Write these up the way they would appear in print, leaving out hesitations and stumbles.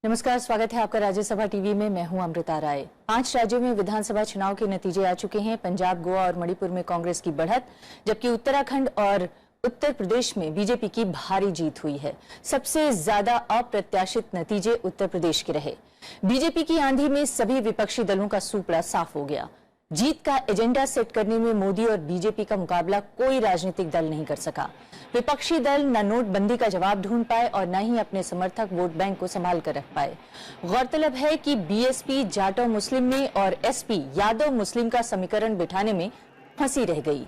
नमस्कार, स्वागत है आपका राज्यसभा टीवी में। मैं हूं अमृता राय। 5 राज्यों में विधानसभा चुनाव के नतीजे आ चुके हैं। पंजाब, गोवा और मणिपुर में कांग्रेस की बढ़त, जबकि उत्तराखंड और उत्तर प्रदेश में बीजेपी की भारी जीत हुई है। सबसे ज्यादा अप्रत्याशित नतीजे उत्तर प्रदेश के रहे। बीजेपी की आंधी में सभी विपक्षी दलों का सूपड़ा साफ हो गया। जीत का एजेंडा सेट करने में मोदी और बीजेपी का मुकाबला कोई राजनीतिक दल नहीं कर सका। विपक्षी दल न नोटबंदी का जवाब ढूंढ पाए और न ही अपने समर्थक वोट बैंक को संभाल कर रख पाए। गौरतलब है कि बीएसपी जाटो मुस्लिम में और एसपी यादव मुस्लिम का समीकरण बिठाने में फंसी रह गई।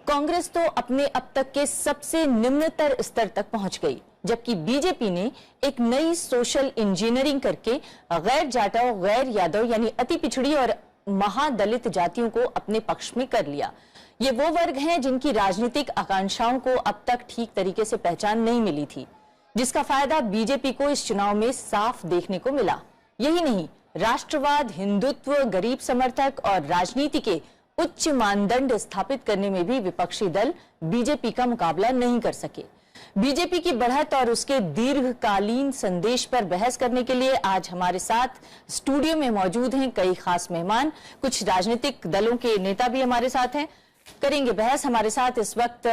कांग्रेस तो अपने अब तक के सबसे निम्नतर स्तर तक पहुंच गई, जबकि बीजेपी ने एक नई सोशल इंजीनियरिंग करके गैर जाटो, गैर यादव यानी अति पिछड़ी और महादलित जातियों को अपने पक्ष में कर लिया। ये वो वर्ग हैं जिनकी राजनीतिक आकांक्षाओं को अब तक ठीक तरीके से पहचान नहीं मिली थी, जिसका फायदा बीजेपी को इस चुनाव में साफ देखने को मिला। यही नहीं, राष्ट्रवाद, हिंदुत्व, गरीब समर्थक और राजनीति के उच्च मानदंड स्थापित करने में भी विपक्षी दल बीजेपी का मुकाबला नहीं कर सके। बीजेपी की बढ़त और उसके दीर्घकालीन संदेश पर बहस करने के लिए आज हमारे साथ स्टूडियो में मौजूद हैं कई खास मेहमान। कुछ राजनीतिक दलों के नेता भी हमारे साथ हैं, करेंगे बहस। हमारे साथ इस वक्त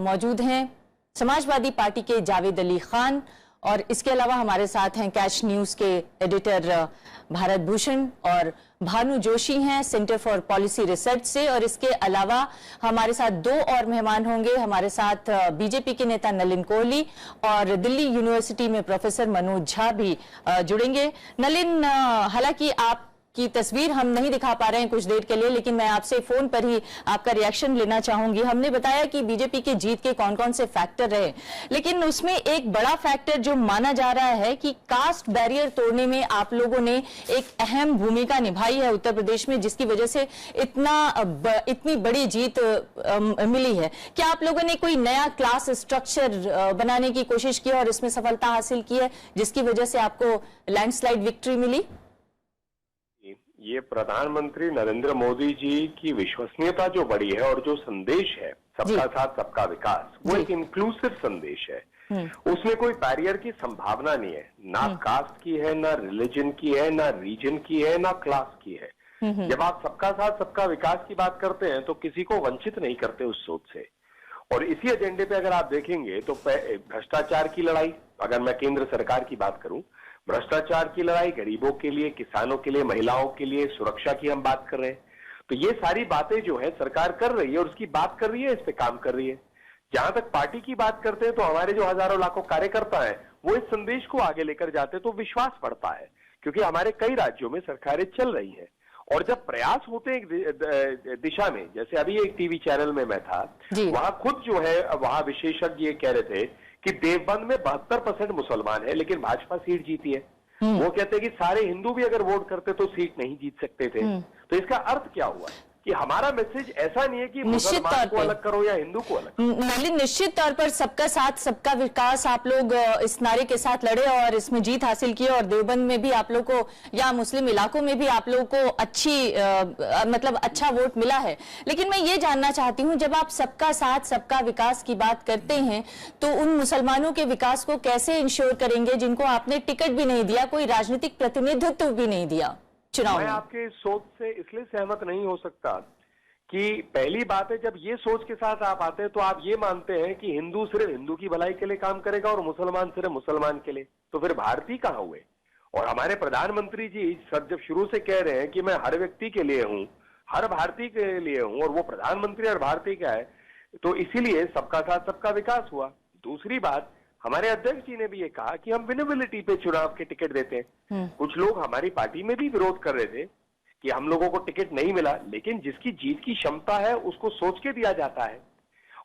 मौजूद हैं समाजवादी पार्टी के जावेद अली खान, और इसके अलावा हमारे साथ हैं कैच न्यूज के एडिटर भारत भूषण, और भानु जोशी हैं सेंटर फॉर पॉलिसी रिसर्च से। और इसके अलावा हमारे साथ 2 और मेहमान होंगे। हमारे साथ बीजेपी के नेता नलिन कोहली और दिल्ली यूनिवर्सिटी में प्रोफेसर मनोज झा भी जुड़ेंगे। नलिन, हालांकि आप की तस्वीर हम नहीं दिखा पा रहे हैं कुछ देर के लिए, लेकिन मैं आपसे फोन पर ही आपका रिएक्शन लेना चाहूंगी। हमने बताया कि बीजेपी के जीत के कौन कौन से फैक्टर रहे, लेकिन उसमें एक बड़ा फैक्टर जो माना जा रहा है कि कास्ट बैरियर तोड़ने में आप लोगों ने एक अहम भूमिका निभाई है उत्तर प्रदेश में, जिसकी वजह से इतनी बड़ी जीत मिली है। क्या आप लोगों ने कोई नया क्लास स्ट्रक्चर बनाने की कोशिश की और इसमें सफलता हासिल की है, जिसकी वजह से आपको लैंडस्लाइड विक्ट्री मिली? ये प्रधानमंत्री नरेंद्र मोदी जी की विश्वसनीयता जो बढ़ी है और जो संदेश है सबका साथ सबका विकास, वो एक इंक्लूसिव संदेश है। उसमें कोई बैरियर की संभावना नहीं है, ना कास्ट की है, ना रिलीजन की है, ना रीजन की है, ना क्लास की है। जब आप सबका साथ सबका विकास की बात करते हैं तो किसी को वंचित नहीं करते उस सोच से। और इसी एजेंडे पे अगर आप देखेंगे तो भ्रष्टाचार की लड़ाई, अगर मैं केंद्र सरकार की बात करूं, भ्रष्टाचार की लड़ाई, गरीबों के लिए, किसानों के लिए, महिलाओं के लिए, सुरक्षा की हम बात कर रहे हैं। तो ये सारी बातें जो है सरकार कर रही है और उसकी बात कर रही है, इस पे काम कर रही है। जहां तक पार्टी की बात करते हैं तो हमारे जो हजारों लाखों कार्यकर्ता हैं वो इस संदेश को आगे लेकर जाते हैं तो विश्वास बढ़ता है, क्योंकि हमारे कई राज्यों में सरकारें चल रही है। और जब प्रयास होते हैं दिशा में, जैसे अभी एक टीवी चैनल में मैं था, वहां खुद जो है वहां विशेषज्ञ ये कह रहे थे कि देवबंद में 72% मुसलमान है लेकिन भाजपा सीट जीती है। वो कहते हैं कि सारे हिंदू भी अगर वोट करते तो सीट नहीं जीत सकते थे। तो इसका अर्थ क्या हुआ कि हमारा मैसेज ऐसा नहीं है कि मुसलमान को अलग करो या हिंदू को अलग। नलिन, निश्चित तौर पर सबका साथ सबका विकास आप लोग इस नारे के साथ लड़े और इसमें जीत हासिल की, और देवबंद में भी आप लोग को या मुस्लिम इलाकों में भी आप लोग को अच्छा वोट मिला है। लेकिन मैं ये जानना चाहती हूँ, जब आप सबका साथ सबका विकास की बात करते हैं तो उन मुसलमानों के विकास को कैसे इंश्योर करेंगे जिनको आपने टिकट भी नहीं दिया, कोई राजनीतिक प्रतिनिधित्व भी नहीं दिया चुनाव में? मैं आपके सोच से इसलिए सहमत नहीं हो सकता कि पहली बात है, जब ये सोच के साथ आप आते हैं तो आप ये मानते हैं कि हिंदू सिर्फ हिंदू की भलाई के लिए काम करेगा और मुसलमान सिर्फ मुसलमान के लिए, तो फिर भारतीय कहाँ हुए? और हमारे प्रधानमंत्री जी सब जब शुरू से कह रहे हैं कि मैं हर व्यक्ति के लिए हूं, हर भारतीय के लिए हूं, और वो प्रधानमंत्री हर भारतीय का है, तो इसीलिए सबका साथ सबका विकास हुआ। दूसरी बात, हमारे अध्यक्ष जी ने भी ये कहा कि हम विनेबिलिटी पे चुनाव के टिकट देते हैं। कुछ लोग हमारी पार्टी में भी विरोध कर रहे थे कि हम लोगों को टिकट नहीं मिला, लेकिन जिसकी जीत की क्षमता है उसको सोच के दिया जाता है।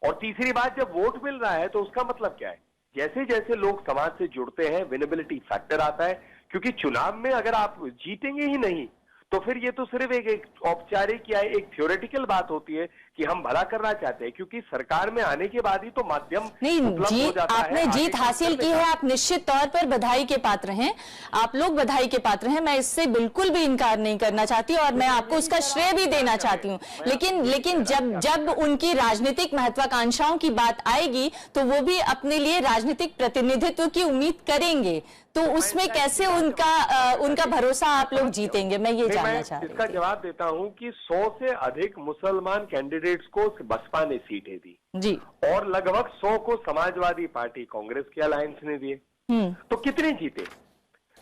और तीसरी बात, जब वोट मिल रहा है तो उसका मतलब क्या है? जैसे जैसे लोग समाज से जुड़ते हैं विनेबिलिटी फैक्टर आता है, क्योंकि चुनाव में अगर आप जीतेंगे ही नहीं तो फिर ये तो सिर्फ एक औपचारिक या एक थ्योरेटिकल बात होती है कि हम भला करना चाहते हैं, क्योंकि सरकार में आने के बाद ही तो माध्यम नहीं उपलब्ध हो जाता है। आपने जीत हासिल की है, आप निश्चित तौर पर बधाई के पात्र हैं, आप लोग बधाई के पात्र हैं, मैं इससे बिल्कुल भी इनकार नहीं करना चाहती और मैं आपको उसका श्रेय भी देना चाहती हूँ। लेकिन जब उनकी राजनीतिक महत्वाकांक्षाओं की बात आएगी तो वो भी अपने लिए राजनीतिक प्रतिनिधित्व की उम्मीद करेंगे, तो उसमें कैसे उनका भरोसा आप लोग जीतेंगे, मैं ये जानना चाह रही हूँ। इसका जवाब देता हूं कि 100 से अधिक मुसलमान कैंडिडेट्स को बसपा ने सीटें दी जी, और लगभग 100 को समाजवादी पार्टी कांग्रेस के अलायंस ने दिए। तो कितने जीते?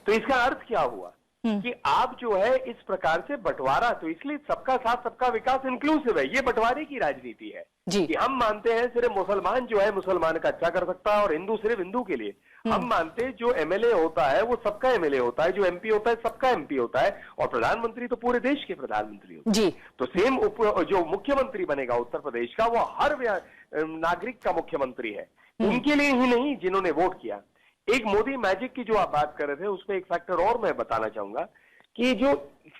तो इसका अर्थ क्या हुआ कि आप जो है इस प्रकार से बंटवारा, तो इसलिए सबका साथ सबका विकास इंक्लूसिव है, ये बंटवारे की राजनीति है कि हम मानते हैं सिर्फ मुसलमान जो है मुसलमान का अच्छा कर सकता है और हिंदू सिर्फ हिंदू के लिए। हम मानते हैं जो एमएलए होता है वो सबका एमएलए होता है, जो एमपी होता है सबका एमपी होता है, और प्रधानमंत्री तो पूरे देश के प्रधानमंत्री होते हैं। तो सेम जो मुख्यमंत्री बनेगा उत्तर प्रदेश का, वो हर नागरिक का मुख्यमंत्री है, उनके लिए ही नहीं जिन्होंने वोट किया। एक मोदी मैजिक की जो आप बात कर रहे थे उसमें एक फैक्टर और मैं बताना चाहूंगा कि जो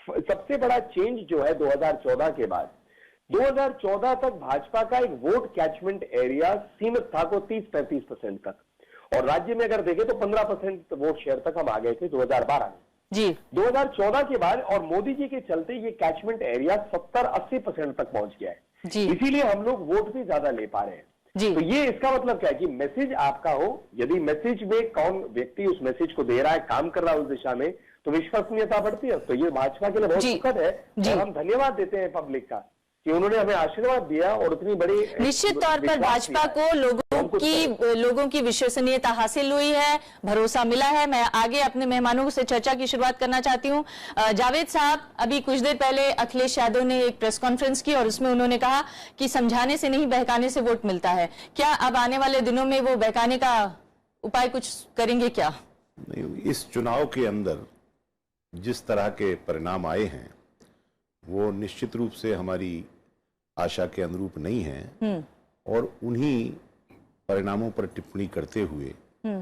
सबसे बड़ा चेंज जो है 2014 के बाद, 2014 तक भाजपा का एक वोट कैचमेंट एरिया सीमित था को 30-35% तक, और राज्य में अगर देखें तो 15% वोट शेयर तक हम आ गए थे 2012 में जी। 2014 के बाद और मोदी जी के चलते ये कैचमेंट एरिया 70-80% तक पहुंच गया है जी। इसीलिए हम लोग वोट भी ज्यादा ले पा रहे हैं जी। तो ये इसका मतलब क्या है कि मैसेज आपका हो, यदि मैसेज में कौन व्यक्ति उस मैसेज को दे रहा है, काम कर रहा है उस दिशा में, तो विश्वसनीयता बढ़ती है। तो ये भाजपा के लिए बहुत सुखद है और हम धन्यवाद देते हैं पब्लिक का कि उन्होंने हमें आशीर्वाद दिया और उतनी बड़ी निश्चित तौर पर भाजपा को लोगों की विश्वसनीयता हासिल हुई है, भरोसा मिला है। मैं आगे अपने मेहमानों से चर्चा की शुरुआत करना चाहती हूं। जावेद साहब, अभी कुछ देर पहले अखिलेश यादव ने एक प्रेस कॉन्फ्रेंस की और उसमें उन्होंने कहा कि समझाने से नहीं बहकाने से वोट मिलता है। क्या अब आने वाले दिनों में वो बहकाने का उपाय कुछ करेंगे क्या? नहीं, इस चुनाव के अंदर जिस तरह के परिणाम आए हैं वो निश्चित रूप से हमारी आशा के अनुरूप नहीं है, और उन्हीं परिणामों पर टिप्पणी करते हुए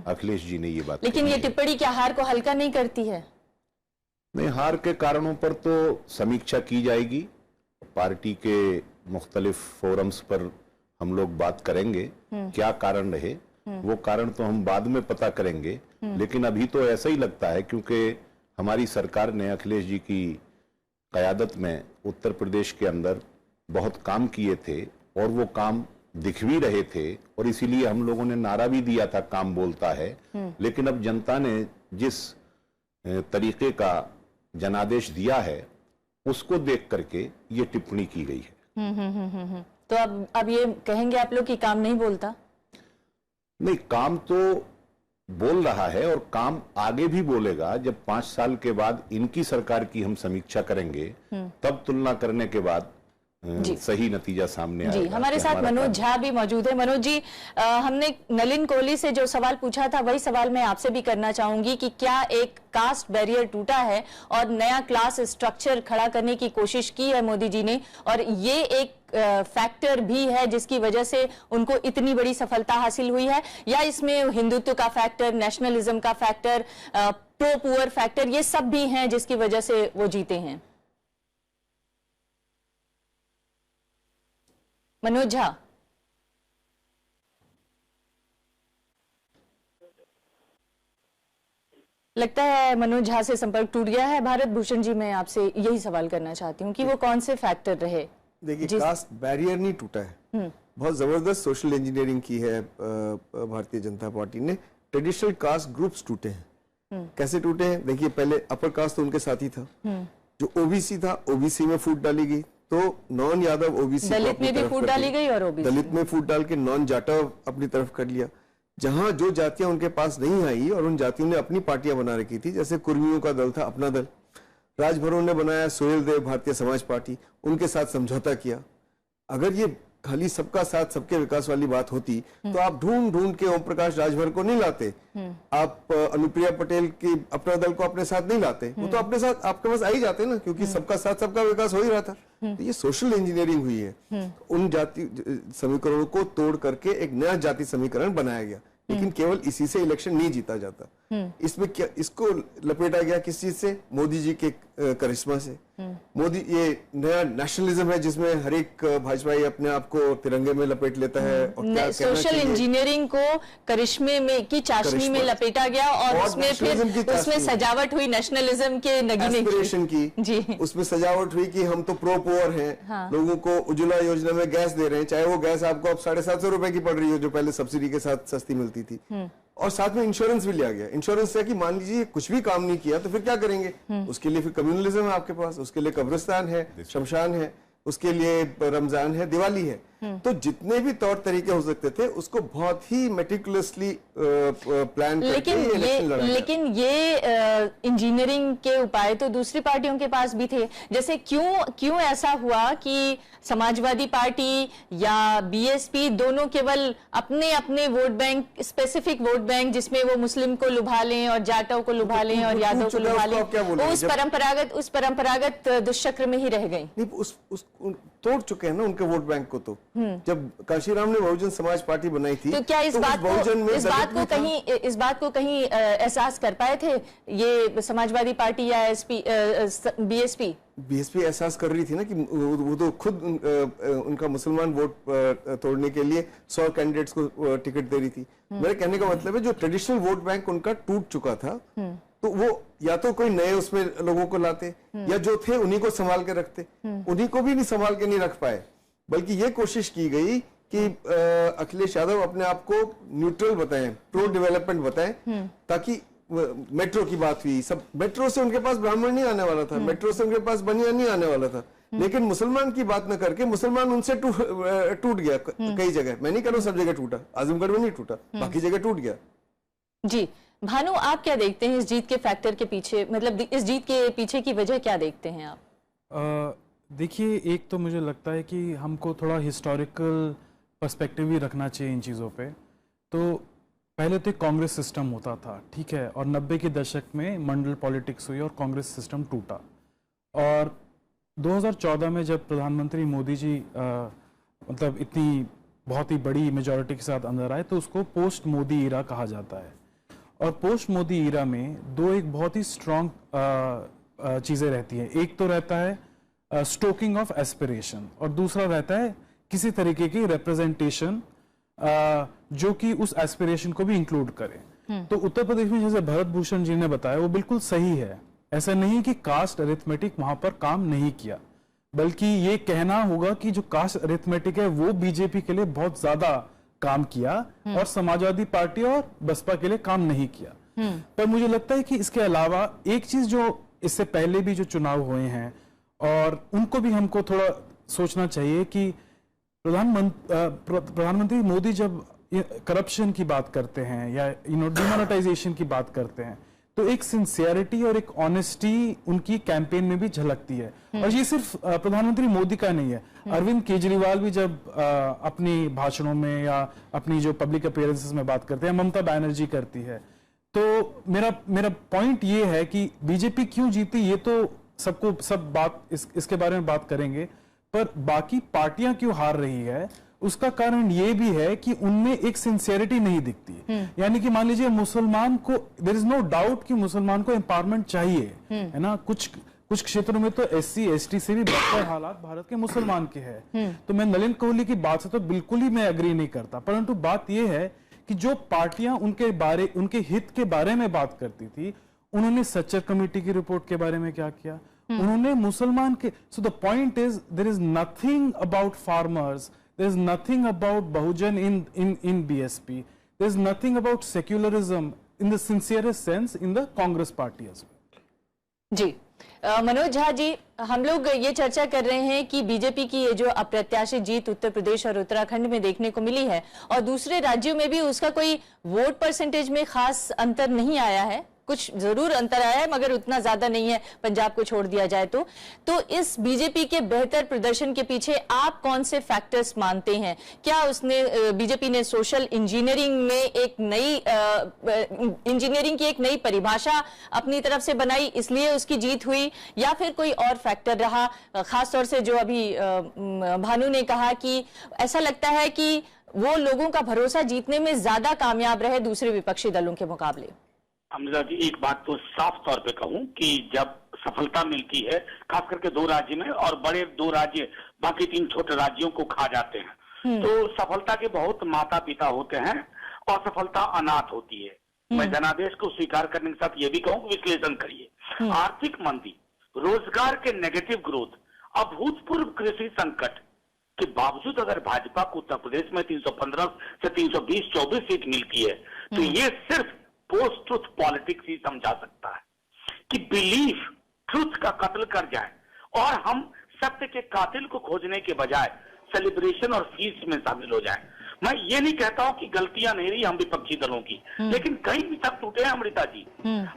अखिलेश जी ने ये बात, लेकिन ये टिप्पणी क्या हार को हल्का नहीं करती है? नहीं, हार के कारणों पर तो समीक्षा की जाएगी, पार्टी के मुख्तलिफ फोरम्स पर हम लोग बात करेंगे क्या कारण रहे, वो कारण तो हम बाद में पता करेंगे। लेकिन अभी तो ऐसा ही लगता है क्योंकि हमारी सरकार ने अखिलेश जी की क़यादत में उत्तर प्रदेश के अंदर बहुत काम किए थे और वो काम दिख भी रहे थे, और इसीलिए हम लोगों ने नारा भी दिया था काम बोलता है। लेकिन अब जनता ने जिस तरीके का जनादेश दिया है उसको देख करके ये टिप्पणी की गई है। तो अब ये कहेंगे आप लोग कि काम नहीं बोलता? नहीं, काम तो बोल रहा है और काम आगे भी बोलेगा। जब 5 साल के बाद इनकी सरकार की हम समीक्षा करेंगे तब तुलना करने के बाद सही नतीजा सामने आएगा। जी, हमारे साथ मनोज झा भी मौजूद है। मनोज जी, हमने नलिन कोहली से जो सवाल पूछा था वही सवाल मैं आपसे भी करना चाहूंगी कि क्या एक कास्ट बैरियर टूटा है और नया क्लास स्ट्रक्चर खड़ा करने की कोशिश की है मोदी जी ने, और ये एक फैक्टर भी है जिसकी वजह से उनको इतनी बड़ी सफलता हासिल हुई है, या इसमें हिंदुत्व का फैक्टर, नेशनलिज्म का फैक्टर, प्रो पुअर फैक्टर, ये सब भी हैं जिसकी वजह से वो जीते हैं? मनोज झा, लगता है मनोज झा से संपर्क टूट गया है। भारत भूषण जी, मैं आपसे यही सवाल करना चाहती हूँ कि वो कौन से फैक्टर रहे? देखिए, कास्ट बैरियर नहीं टूटा है, बहुत जबरदस्त सोशल इंजीनियरिंग की है भारतीय जनता पार्टी ने। ट्रेडिशनल कास्ट ग्रुप्स टूटे हैं। कैसे टूटे हैं? देखिए, पहले अपर कास्ट तो उनके साथ ही था, जो ओबीसी था ओबीसी में फूट डाली गई, तो नॉन यादव ओबीसी दलित में भी फूट डाली गई और ओबीसी दलित में फूट डाल के नॉन जाटव अपनी तरफ कर लिया। जहां जो जातियां उनके पास नहीं आई और उन जातियों ने अपनी पार्टियां बना रखी थी, जैसे कुर्मियों का दल था अपना दल, राजभरों ने बनाया सोहेल देव भारतीय समाज पार्टी, उनके साथ समझौता किया। अगर ये खाली सबका साथ सबके विकास वाली बात होती तो आप ढूंढ ढूंढ के ओम प्रकाश राजभर को नहीं लाते, आप अनुप्रिया पटेल की अपना दल को अपने साथ नहीं लाते, वो तो अपने साथ आपके पास आ ही जाते ना, क्योंकि सबका साथ सबका विकास हो ही रहा था। तो ये सोशल इंजीनियरिंग हुई है। उन जाति समीकरणों को तोड़ करके एक नया जाति समीकरण बनाया गया, लेकिन केवल इसी से इलेक्शन नहीं जीता जाता। इसमें क्या इसको लपेटा गया किस चीज से? मोदी जी के करिश्मा से। मोदी, ये नया नेशनलिज्म है जिसमें हर एक भाजपाई अपने आप को तिरंगे में लपेट लेता है और क्या कहना सोशल चाहिए। इंजीनियरिंग को करिश्मे में की चाशनी में लपेटा गया और उसमें फिर उसमें सजावट हुई नेशनलिज्म के नगीने एस्पिरेशन की। जी। उसमें सजावट हुई कि हम तो प्रो पुअर हैं। लोगों को उज्ज्वला योजना में गैस दे रहे हैं, चाहे वो गैस आपको अब 750 रुपए की पड़ रही हो जो पहले सब्सिडी के साथ सस्ती मिलती थी। और साथ में इंश्योरेंस भी लिया गया। इंश्योरेंस है कि मान लीजिए कुछ भी काम नहीं किया तो फिर क्या करेंगे? उसके लिए फिर कम्युनलिज्म है आपके पास, उसके लिए कब्रिस्तान है, शमशान है, उसके लिए रमजान है, दिवाली है। तो जितने भी तौर तरीके हो सकते थे उसको बहुत ही मेटिकुलसली प्लान करके ये इलेक्शन लड़ा गया। लेकिन ये इंजीनियरिंग के उपाय तो दूसरी पार्टियों के पास भी थे। जैसे क्यों ऐसा हुआ कि समाजवादी पार्टी या बीएसपी दोनों केवल अपने अपने vote bank, specific vote bank जिसमें वो मुस्लिम को लुभा लें और जाटव को लुभा लें और यादव को लुभा लें, उस परंपरागत दुष्चक्र में ही रह गई। तोड़ चुके हैं ना उनके वोट बैंक को। तो जब काशीराम ने बहुजन समाज पार्टी बनाई थी तो क्या इस बात को कहीं एहसास कर पाए थे ये समाजवादी पार्टी या बीएसपी? बीएसपी एहसास कर रही थी ना कि वो तो खुद उनका मुसलमान वोट तोड़ने के लिए 100 कैंडिडेट्स को टिकट दे रही थी। मेरे कहने का मतलब है जो ट्रेडिशनल वोट बैंक उनका टूट चुका था, तो वो या तो कोई नए उसमें लोगों को लाते या जो थे उन्हीं को संभाल के रखते। उन्हीं को भी नहीं संभाल के नहीं रख पाए, बल्कि ये कोशिश की गई कि अखिलेश यादव अपने आप को न्यूट्रल बताएं, प्रो डेवलपमेंट बताएं, ताकि मेट्रो की बात हुई। सब मेट्रो से उनके पास ब्राह्मण नहीं आने वाला था, मेट्रो से उनके पास बनिया नहीं आने वाला था, लेकिन मुसलमान की बात न करके मुसलमान उनसे टूट गया कई जगह। मैं नहीं कह रहा हूं सब जगह टूटा, आजमगढ़ में नहीं टूटा, बाकी जगह टूट गया। जी भानु, आप क्या देखते हैं इस जीत के फैक्टर के पीछे, मतलब इस जीत के पीछे की वजह क्या देखते हैं आप? देखिए, एक तो मुझे लगता है कि हमको थोड़ा हिस्टोरिकल पर्सपेक्टिव भी रखना चाहिए इन चीज़ों पे। तो पहले तो कांग्रेस सिस्टम होता था, ठीक है, और 90 के दशक में मंडल पॉलिटिक्स हुई और कांग्रेस सिस्टम टूटा। और 2014 में जब प्रधानमंत्री मोदी जी मतलब इतनी बहुत ही बड़ी मेजॉरिटी के साथ अंदर आए तो उसको पोस्ट मोदी ईरा कहा जाता है। और पोस्ट मोदी ईरा में एक बहुत ही स्ट्रॉन्ग चीज़ें रहती हैं। एक तो रहता है स्टोकिंग ऑफ एस्पिरेशन और दूसरा रहता है किसी तरीके की रिप्रेजेंटेशन जो कि उस एस्पिरेशन को भी इंक्लूड करे। तो उत्तर प्रदेश में जैसे भरत भूषण जी ने बताया वो बिल्कुल सही है। ऐसा नहीं कि कास्ट अरिथमेटिक वहां पर काम नहीं किया, बल्कि ये कहना होगा कि जो कास्ट अरिथमेटिक है वो बीजेपी के लिए बहुत ज्यादा काम किया और समाजवादी पार्टी और बसपा के लिए काम नहीं किया। पर मुझे लगता है कि इसके अलावा एक चीज जो इससे पहले भी जो चुनाव हुए हैं और उनको भी हमको थोड़ा सोचना चाहिए कि प्रधानमंत्री मोदी जब करप्शन की बात करते हैं या डिमोनेटाइजेशन की बात करते हैं तो एक सिंसियरिटी और एक ऑनेस्टी उनकी कैंपेन में भी झलकती है। और ये सिर्फ प्रधानमंत्री मोदी का नहीं है, अरविंद केजरीवाल भी जब अपनी भाषणों में या अपनी जो पब्लिक अपीयरेंसेस में बात करते हैं, ममता बनर्जी करती है। तो मेरा पॉइंट ये है कि बीजेपी क्यों जीती ये तो सब बात इसके बारे में बात करेंगे, पर बाकी पार्टियां क्यों हार रही है उसका कारण ये भी है कि उनमें एक सिंसियरिटी नहीं दिखती। यानी कि मान लीजिए मुसलमान को, देयर इज नो डाउट कि मुसलमान को एम्पावरमेंट चाहिए, है ना। कुछ क्षेत्रों में तो SC ST से भी बेहतर हालात भारत के मुसलमान के हैं। तो मैं नलिन कोहली की बात से तो बिल्कुल ही मैं एग्री नहीं करता, परंतु बात यह है कि जो पार्टियां उनके हित के बारे में बात करती थी, उन्होंने सच्चर कमेटी की रिपोर्ट के बारे में क्या किया, उन्होंने मुसलमान के, so the point is there is nothing about farmers, there is nothing about Bahujan in BSP, there is nothing about secularism in the sincerest sense in the Congress party as well. जी मनोज झा जी, हम लोग ये चर्चा कर रहे हैं कि BJP की ये जो अप्रत्याशित जीत उत्तर प्रदेश और उत्तराखंड में देखने को मिली है और दूसरे राज्यों में भी उसका कोई वोट परसेंटेज में खास अंतर नहीं आया है, कुछ जरूर अंतर आया है मगर उतना ज्यादा नहीं है पंजाब को छोड़ दिया जाए तो इस बीजेपी के बेहतर प्रदर्शन के पीछे आप कौन से फैक्टर्स मानते हैं? क्या उसने बीजेपी ने सोशल इंजीनियरिंग में एक नई इंजीनियरिंग की एक नई परिभाषा अपनी तरफ से बनाई इसलिए उसकी जीत हुई, या फिर कोई और फैक्टर रहा? खासतौर से जो अभी भानु ने कहा कि ऐसा लगता है कि वो लोगों का भरोसा जीतने में ज्यादा कामयाब रहे दूसरे विपक्षी दलों के मुकाबले। अमृता जी, एक बात तो साफ तौर पे कहूं कि जब सफलता मिलती है, खास करके 2 राज्य में, और बड़े 2 राज्य बाकी 3 छोटे राज्यों को खा जाते हैं, तो सफलता के बहुत माता पिता होते हैं और सफलता अनाथ होती है। मैं जनादेश को स्वीकार करने के साथ ये भी कहूं कि विश्लेषण करिए। आर्थिक मंदी, रोजगार के नेगेटिव ग्रोथ, अभूतपूर्व कृषि संकट के बावजूद अगर भाजपा को उत्तर प्रदेश में 315 से 320-24 सीट मिलती है, तो ये सिर्फ पोस्ट ट्रुथ पॉलिटिक्स ही समझा सकता है कि बिलीफ ट्रुथ का कत्ल कर जाए और हम सत्य के कातिल को खोजने के बजाय सेलिब्रेशन और फीस्ट में शामिल हो जाए। मैं ये नहीं कहता हूं कि गलतियां नहीं रही हम विपक्षी दलों की, लेकिन कई मिथक टूटे हैं अमृता जी।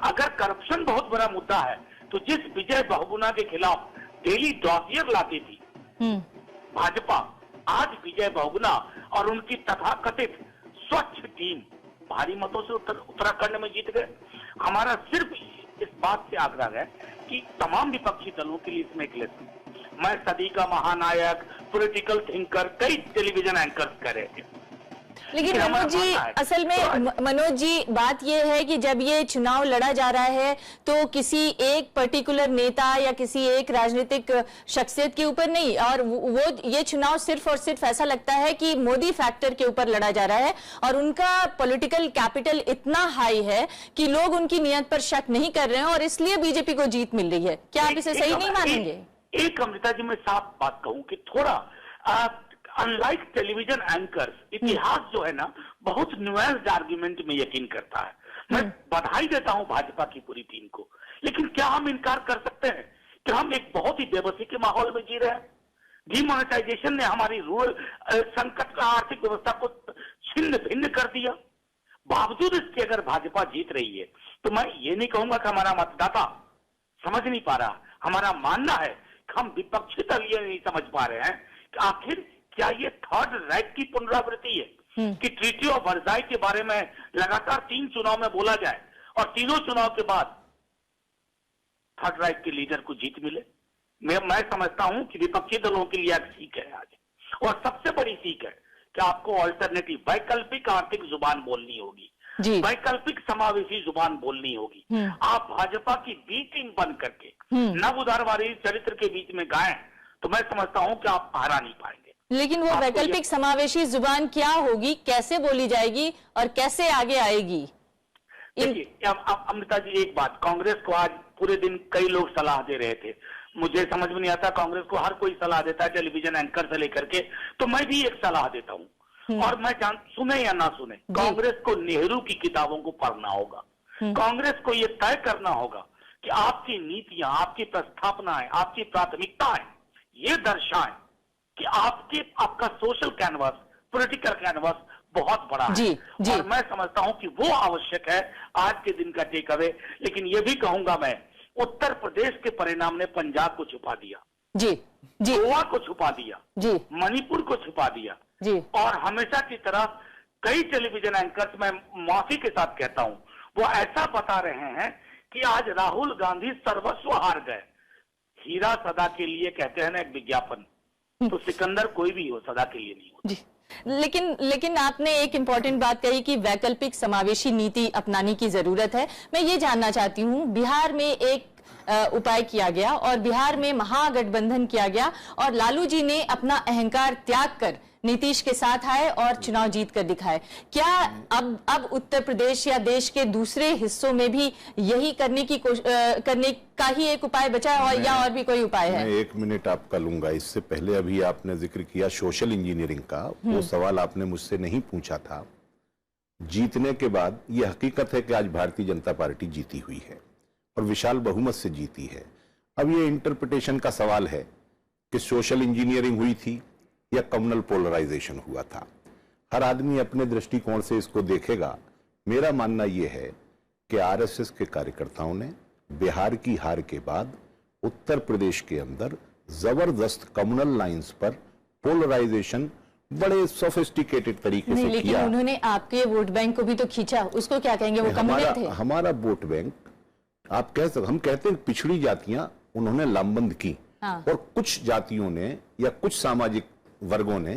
अगर करप्शन बहुत बड़ा मुद्दा है, तो जिस विजय बहुगुणा के खिलाफ डेली डॉसियर लाती थी भाजपा, आज विजय बहुगुणा और उनकी तथाकथित स्वच्छ टीम भारी मतों से उत्तराखंड में जीत गए। हमारा सिर्फ इस बात से आग्रह है कि तमाम विपक्षी दलों के लिए इसमें एक लेसन, मैं सदी का महानायक, पॉलिटिकल थिंकर, कई टेलीविजन एंकर्स कह रहे थे, लेकिन मनोज जी, असल में मनोज जी बात यह है कि जब ये चुनाव लड़ा जा रहा है तो किसी एक पर्टिकुलर नेता या किसी एक राजनीतिक शख्सियत के ऊपर नहीं, और वो ये चुनाव सिर्फ और सिर्फ ऐसा लगता है कि मोदी फैक्टर के ऊपर लड़ा जा रहा है और उनका पॉलिटिकल कैपिटल इतना हाई है कि लोग उनकी नियत पर शक नहीं कर रहे हैं और इसलिए बीजेपी को जीत मिल रही है। क्या आप इसे सही नहीं मानेंगे? एक अमृता जी, मैं साफ बात कहूं कि थोड़ा अनलाइक टेलीविजन एंकर्स, इतिहास जो है ना बहुत न्यूएंस्ड आर्गुमेंट में यकीन करता है। मैं बधाई देता हूं भाजपा की पूरी टीम को, लेकिन क्या हम इनकार कर सकते हैं कि हम एक बहुत ही बेबसी के माहौल में जी रहे हैं? डिमोनेटाइजेशन ने हमारी रूरल संकट का आर्थिक व्यवस्था को छिन्न भिन्न कर दिया। बावजूद इसके अगर भाजपा जीत रही है, तो मैं ये नहीं कहूंगा कि हमारा मतदाता समझ नहीं पा रहा। हमारा मानना है कि हम विपक्षी दल ये नहीं समझ पा रहे हैं कि आखिर क्या ये थर्ड राइट की पुनरावृत्ति है कि ट्रीटी ऑफ वर्साई के बारे में लगातार 3 चुनाव में बोला जाए और तीनों चुनाव के बाद थर्ड राइट के लीडर को जीत मिले। मैं समझता हूं कि विपक्षी दलों के लिए एक सीख है आज, और सबसे बड़ी सीख है कि आपको ऑल्टरनेटिव, वैकल्पिक आर्थिक जुबान बोलनी होगी, वैकल्पिक समावेशी जुबान बोलनी होगी। आप भाजपा की बी टीम बन करके नव उदारवादी चरित्र के बीच में गाएं, तो मैं समझता हूं कि आप हरा नहीं पाएंगे। लेकिन वो वैकल्पिक समावेशी जुबान क्या होगी, कैसे बोली जाएगी और कैसे आगे आएगी? देखिए अमृता जी, एक बात, कांग्रेस को आज पूरे दिन कई लोग सलाह दे रहे थे, मुझे समझ में नहीं आता, कांग्रेस को हर कोई सलाह देता है टेलीविजन एंकर से लेकर के, तो मैं भी एक सलाह देता हूं, और मैं सुने या ना सुने, कांग्रेस को नेहरू की किताबों को पढ़ना होगा। कांग्रेस को यह तय करना होगा कि आपकी नीतियां, आपकी प्रस्थापनाएं, आपकी प्राथमिकताएं ये दर्शाएं कि आपका सोशल कैनवास, पॉलिटिकल कैनवास बहुत बड़ा है। और मैं समझता हूं कि वो आवश्यक है आज के दिन का टेक अवे। लेकिन ये भी कहूंगा मैं, उत्तर प्रदेश के परिणाम ने पंजाब को छुपा दिया, गोवा को छुपा दिया, मणिपुर को छुपा दिया, और हमेशा की तरह कई टेलीविजन एंकर्स, मैं माफी के साथ कहता हूं, वो ऐसा बता रहे हैं कि आज राहुल गांधी सर्वस्व हार गए। हीरा सदा के लिए कहते हैं ना एक विज्ञापन, तो सिकंदर कोई भी हो सदा के लिए नहीं हो। लेकिन आपने एक इंपॉर्टेंट बात कही कि वैकल्पिक समावेशी नीति अपनाने की जरूरत है। मैं ये जानना चाहती हूँ, बिहार में एक उपाय किया गया और बिहार में महागठबंधन किया गया और लालू जी ने अपना अहंकार त्याग कर नीतीश के साथ आए और चुनाव जीत कर दिखाए। क्या अब उत्तर प्रदेश या देश के दूसरे हिस्सों में भी यही करने का ही एक उपाय बचा है, या और भी कोई उपाय है? मैं 1 मिनट आपका लूंगा। इससे पहले अभी आपने जिक्र किया सोशल इंजीनियरिंग का, वो सवाल आपने मुझसे नहीं पूछा था। जीतने के बाद यह हकीकत है कि आज भारतीय जनता पार्टी जीती हुई है और विशाल बहुमत से जीती है। अब ये इंटरप्रिटेशन का सवाल है कि सोशल इंजीनियरिंग हुई थी या कम्युनल पोलराइजेशन हुआ था। हर आदमी अपने दृष्टिकोण से इसको देखेगा। मेरा मानना यह है कि आरएसएस के कार्यकर्ताओं ने बिहार की हार के बाद उत्तर प्रदेश के अंदर जबरदस्त कम्युनल लाइंस पर पोलराइजेशन बड़े सोफिस्टिकेटेड तरीके से लेकिन किया। उन्होंने आपके वोट बैंक को भी तो खींचा, उसको क्या कहेंगे? वो कम्युनल थे। हमारा वोट बैंक, आप कह सकते, हम कहते हैं पिछड़ी जातियां उन्होंने लामबंद की, और कुछ जातियों ने या कुछ सामाजिक वर्गों ने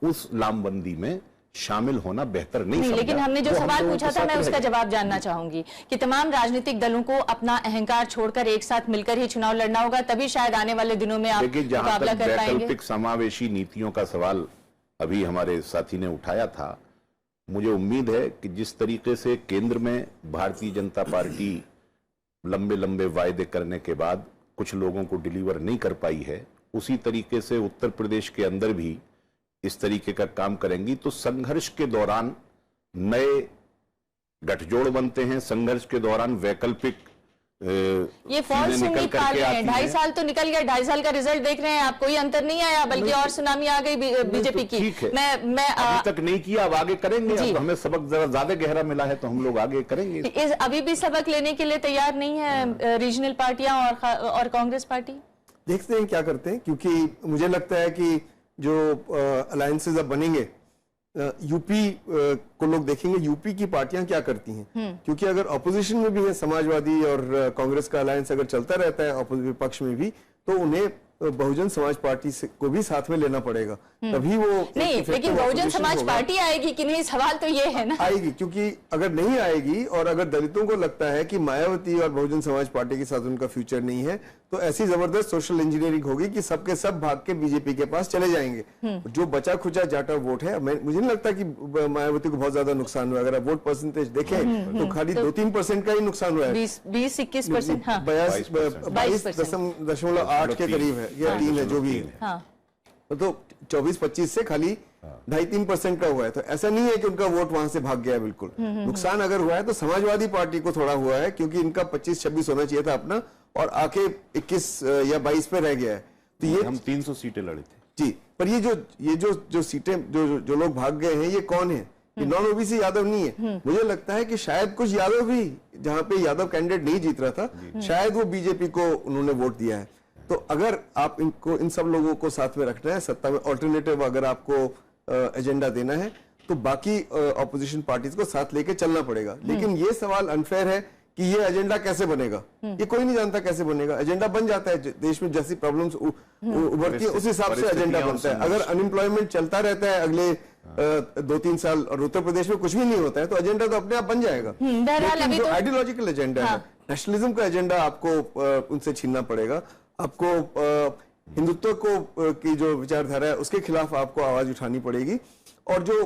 उस लामबंदी में शामिल होना बेहतर नहीं समझा। लेकिन हमने जो वो हम सवाल लोगों पूछा के था साथ मैं उसका रह गए। जवाब जानना चाहूंगी कि तमाम राजनीतिक दलों को अपना अहंकार छोड़कर एक साथ मिलकर ही चुनाव लड़ना होगा, तभी शायद आने वाले दिनों में आप देखिए, जहां मुकाबला तक कर पाएंगे। वैकल्पिक समावेशी नीतियों का सवाल अभी हमारे साथी ने उठाया था, मुझे उम्मीद है कि जिस तरीके से केंद्र में भारतीय जनता पार्टी लंबे लंबे वायदे करने के बाद कुछ लोगों को डिलीवर नहीं कर पाई है, उसी तरीके से उत्तर प्रदेश के अंदर भी इस तरीके का काम करेंगी तो संघर्ष के दौरान नए गठजोड़ बनते हैं, संघर्ष के दौरान वैकल्पिक ये फॉल्स उम्मीद पाल रहे हैं। 2.5 साल तो निकल गया, 2.5 साल का रिजल्ट देख रहे हैं आप, कोई अंतर नहीं आया, बल्कि और सुनामी आ गई बीजेपी की। ठीक है, मैं अभी तक नहीं किया, अब आगे करेंगे। अब हमें सबक जरा ज्यादा गहरा मिला है तो हम लोग आगे करेंगे। अभी भी सबक लेने के लिए तैयार नहीं है रीजनल पार्टियां और कांग्रेस पार्टी? देखते हैं क्या करते हैं, क्योंकि मुझे लगता है कि जो अलायंसेज अब बनेंगे, यूपी को लोग देखेंगे यूपी की पार्टियां क्या करती हैं, क्योंकि अगर ऑपोजिशन में भी है समाजवादी और कांग्रेस का अलायंस अगर चलता रहता है विपक्ष में भी, तो उन्हें बहुजन समाज पार्टी से को भी साथ में लेना पड़ेगा, तभी वो नहीं। लेकिन बहुजन समाज पार्टी आएगी कि नहीं, सवाल तो ये है ना। आएगी, क्योंकि अगर नहीं आएगी और अगर दलितों को लगता है कि मायावती और बहुजन समाज पार्टी के साथ उनका फ्यूचर नहीं है, तो ऐसी जबरदस्त सोशल इंजीनियरिंग होगी कि सबके सब भाग के बीजेपी के पास चले जाएंगे। जो बचा खुचा जाटा वोट है, मुझे नहीं लगता कि मायावती को बहुत ज्यादा नुकसान हुआ। अगर आप वोट परसेंटेज देखें तो खाली 2-3% का ही नुकसान हुआ है। 20-21%, हाँ, 22.8 के करीब है, या 3 है जो भी है। हाँ। तो 24-25 से खाली 2.5-3% का हुआ है। तो ऐसा नहीं है कि उनका वोट वहां से भाग गया है। बिल्कुल नुकसान अगर हुआ है तो समाजवादी पार्टी को थोड़ा हुआ है, क्योंकि इनका 25-26 होना चाहिए था अपना, और आके 21 या 22 पे रह गया है। तो ये हम 300 सीटें लड़े थे जी, पर ये जो सीटें जो लोग भाग गए हैं, ये कौन है? ये नॉन ओबीसी यादव नहीं है। मुझे लगता है कि शायद कुछ यादव भी, जहां पे यादव कैंडिडेट नहीं जीत रहा था, शायद वो बीजेपी को उन्होंने वोट दिया है। तो अगर आप इन सब लोगों को साथ में रखना है, सत्ता में ऑल्टरनेटिव अगर आपको एजेंडा देना है, तो बाकी ऑपोजिशन पार्टीज को साथ लेके चलना पड़ेगा। लेकिन ये सवाल अनफेयर है कि ये एजेंडा कैसे बनेगा। ये कोई नहीं जानता कैसे बनेगा। एजेंडा बन जाता है, देश में जैसी प्रॉब्लम्स उभरती है उस हिसाब से एजेंडा बनता है। अगर अनएम्प्लॉयमेंट चलता रहता है अगले 2-3 साल और उत्तर प्रदेश में कुछ भी नहीं होता है, तो एजेंडा तो अपने आप बन जाएगा। लेकिन जो आइडियोलॉजिकल एजेंडा है, नेशनलिज्म का एजेंडा, आपको उनसे छीनना पड़ेगा। आपको हिंदुत्व को की जो विचारधारा है उसके खिलाफ आपको आवाज उठानी पड़ेगी। और जो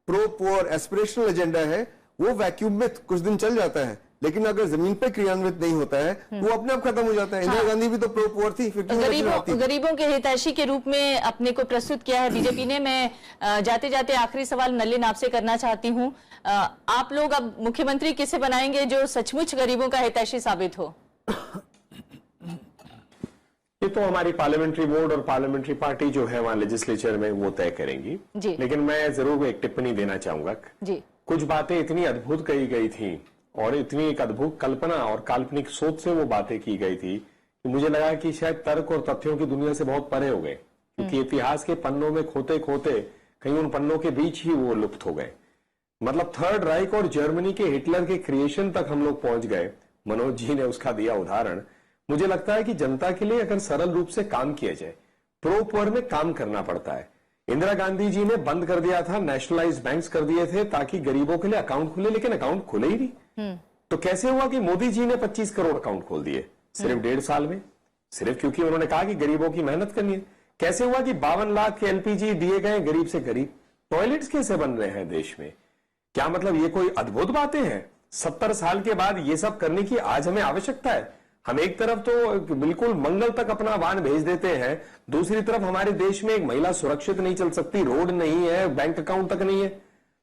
प्रो पुअर एस्पिरेशनल एजेंडा है, वो वैक्यूम में कुछ दिन चल जाता है, लेकिन अगर जमीन पे क्रियान्वित नहीं होता है वो अपने आप खत्म हो जाता है। इंदिरा गांधी भी तो प्रो पुअर थी, फिर क्यों गरीबों के हितैषी के रूप में अपने को प्रस्तुत किया है बीजेपी ने। मैं जाते जाते आखिरी सवाल नलिन आपसे करना चाहती हूँ। आप लोग अब मुख्यमंत्री किसे बनाएंगे जो सचमुच गरीबों का हितैषी साबित हो? ये तो हमारी पार्लियामेंट्री बोर्ड और पार्लियामेंट्री पार्टी जो है वहां लेजिस्लेचर में वो तय करेंगी। लेकिन मैं जरूर एक टिप्पणी देना चाहूंगा जी। कुछ बातें इतनी अद्भुत कही गई थी और इतनी एक अद्भुत कल्पना और काल्पनिक सोच से वो बातें की गई थी कि मुझे लगा कि शायद तर्क और तथ्यों की दुनिया से बहुत परे हो गए, क्योंकि इतिहास के पन्नों में खोते खोते कहीं उन पन्नों के बीच ही वो लुप्त हो गए। मतलब थर्ड राइक और जर्मनी के हिटलर के क्रिएशन तक हम लोग पहुंच गए। मनोज जी ने उसका दिया उदाहरण। मुझे लगता है कि जनता के लिए अगर सरल रूप से काम किया जाए, प्रो पुअर में काम करना पड़ता है। इंदिरा गांधी जी ने बंद कर दिया था, नेशनलाइज्ड बैंक्स कर दिए थे ताकि गरीबों के लिए अकाउंट खुले, लेकिन अकाउंट खुले ही नहीं। तो कैसे हुआ कि मोदी जी ने 25 करोड़ अकाउंट खोल दिए सिर्फ 1.5 साल में, सिर्फ क्योंकि उन्होंने कहा कि गरीबों की मेहनत करनी है। कैसे हुआ कि 52 लाख के एलपीजी दिए गए गरीब से गरीब? टॉयलेट्स कैसे बन रहे हैं देश में? क्या मतलब ये कोई अद्भुत बातें हैं? 70 साल के बाद ये सब करने की आज हमें आवश्यकता है। हम एक तरफ तो बिल्कुल मंगल तक अपना वाहन भेज देते हैं, दूसरी तरफ हमारे देश में एक महिला सुरक्षित नहीं चल सकती, रोड नहीं है, बैंक अकाउंट तक नहीं है।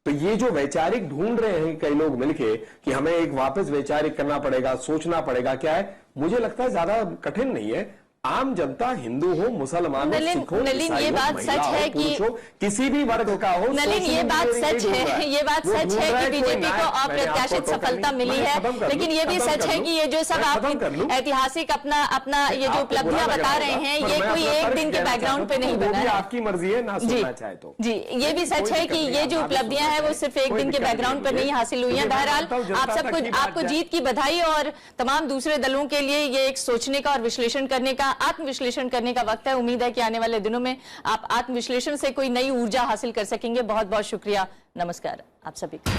तो ये जो वैचारिक ढूंढ रहे हैं कई लोग मिलके कि हमें एक वापस वैचारिक करना पड़ेगा, सोचना पड़ेगा, क्या है, मुझे लगता है ज्यादा कठिन नहीं है। आम जनता, हिंदू हो, मुसलमान हो, सिख हो, ये बात सच है कि किसी भी वर्ग का हो, नलिन ये बात सच है, ये बात सच है कि बीजेपी को अप्रत्याशित सफलता मिली है। लेकिन ये भी सच है कि ये जो सब आप ऐतिहासिक अपना ये जो उपलब्धियां बता रहे हैं, ये कोई एक दिन के बैकग्राउंड पे नहीं बना है। आपकी मर्जी है ना सुनना चाहे तो। जी, ये भी सच है कि ये जो उपलब्धियां हैं वो सिर्फ एक दिन के बैकग्राउंड पर नहीं हासिल हुई है। बहरहाल आप सबको, आपको जीत की बधाई और तमाम दूसरे दलों के लिए ये एक सोचने का और विश्लेषण करने का आत्मविश्लेषण करने का वक्त है। उम्मीद है कि आने वाले दिनों में आप आत्मविश्लेषण से कोई नई ऊर्जा हासिल कर सकेंगे। बहुत बहुत शुक्रिया, नमस्कार आप सभी का।